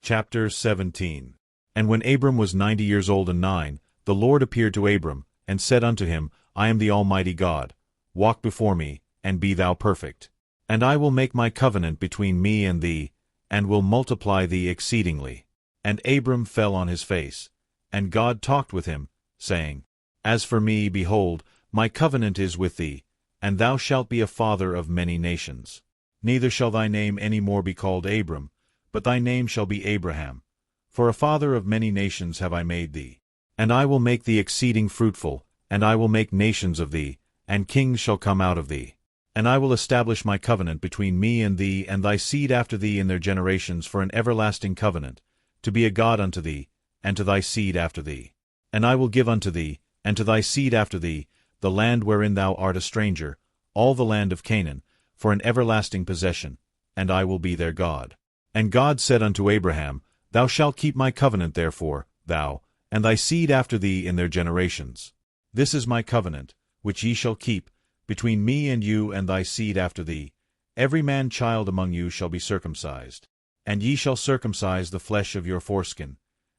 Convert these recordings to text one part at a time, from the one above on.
Chapter 17. And when Abram was 90 years old and 9, the Lord appeared to Abram, and said unto him, I am the Almighty God. Walk before me, and be thou perfect. And I will make my covenant between me and thee, and will multiply thee exceedingly. And Abram fell on his face. And God talked with him, saying, As for me, behold, my covenant is with thee, and thou shalt be a father of many nations. Neither shall thy name any more be called Abram, but thy name shall be Abraham. For a father of many nations have I made thee. And I will make thee exceeding fruitful, and I will make nations of thee, and kings shall come out of thee. And I will establish my covenant between me and thee and thy seed after thee in their generations for an everlasting covenant, to be a God unto thee, and to thy seed after thee. And I will give unto thee, and to thy seed after thee, the land wherein thou art a stranger, all the land of Canaan, for an everlasting possession, and I will be their God. And God said unto Abraham, Thou shalt keep my covenant therefore, thou, and thy seed after thee in their generations. This is my covenant, which ye shall keep, between me and you and thy seed after thee. Every man child among you shall be circumcised. And ye shall circumcise the flesh of your foreskin.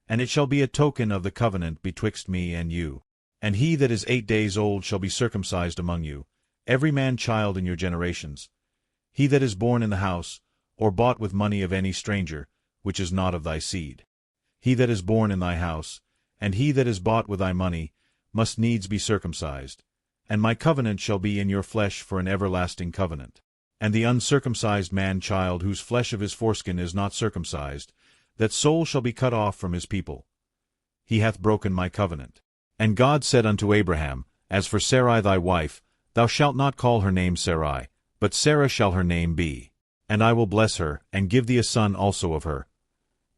And it shall be a token of the covenant betwixt me and you. And he that is 8 days old shall be circumcised among you, every man child in your generations. He that is born in the house, or bought with money of any stranger, which is not of thy seed. He that is born in thy house, and he that is bought with thy money, must needs be circumcised. And my covenant shall be in your flesh for an everlasting covenant. And the uncircumcised man-child whose flesh of his foreskin is not circumcised, that soul shall be cut off from his people. He hath broken my covenant. And God said unto Abraham, As for Sarai thy wife, thou shalt not call her name Sarai, but Sarah shall her name be. And I will bless her, and give thee a son also of her.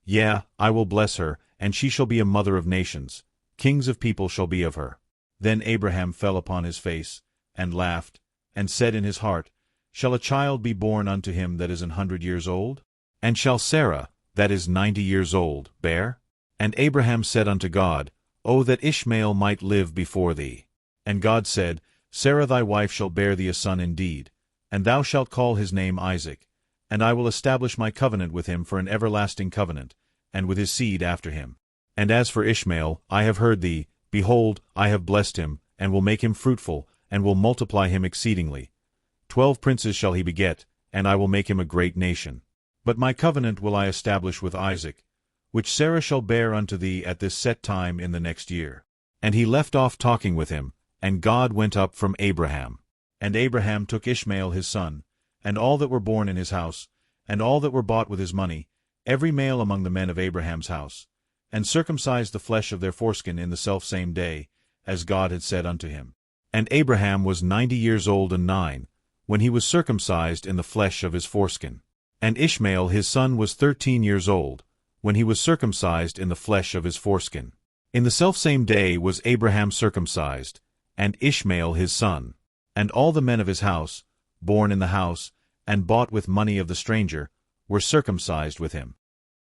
Yea, I will bless her, and she shall be a mother of nations. Kings of people shall be of her. Then Abraham fell upon his face, and laughed, and said in his heart, Shall a child be born unto him that is 100 years old? And shall Sarah, that is 90 years old, bear? And Abraham said unto God, O that Ishmael might live before thee. And God said, Sarah thy wife shall bear thee a son indeed, and thou shalt call his name Isaac. And I will establish my covenant with him for an everlasting covenant, and with his seed after him. And as for Ishmael, I have heard thee, behold, I have blessed him, and will make him fruitful, and will multiply him exceedingly. 12 princes shall he beget, and I will make him a great nation. But my covenant will I establish with Isaac, which Sarah shall bear unto thee at this set time in the next year. And he left off talking with him, and God went up from Abraham. And Abraham took Ishmael his son, and all that were born in his house, and all that were bought with his money, every male among the men of Abraham's house, and circumcised the flesh of their foreskin in the selfsame day, as God had said unto him. And Abraham was 90 years old and 9, when he was circumcised in the flesh of his foreskin. And Ishmael his son was 13 years old, when he was circumcised in the flesh of his foreskin. In the selfsame day was Abraham circumcised, and Ishmael his son. And all the men of his house, born in the house, and bought with money of the stranger, were circumcised with him.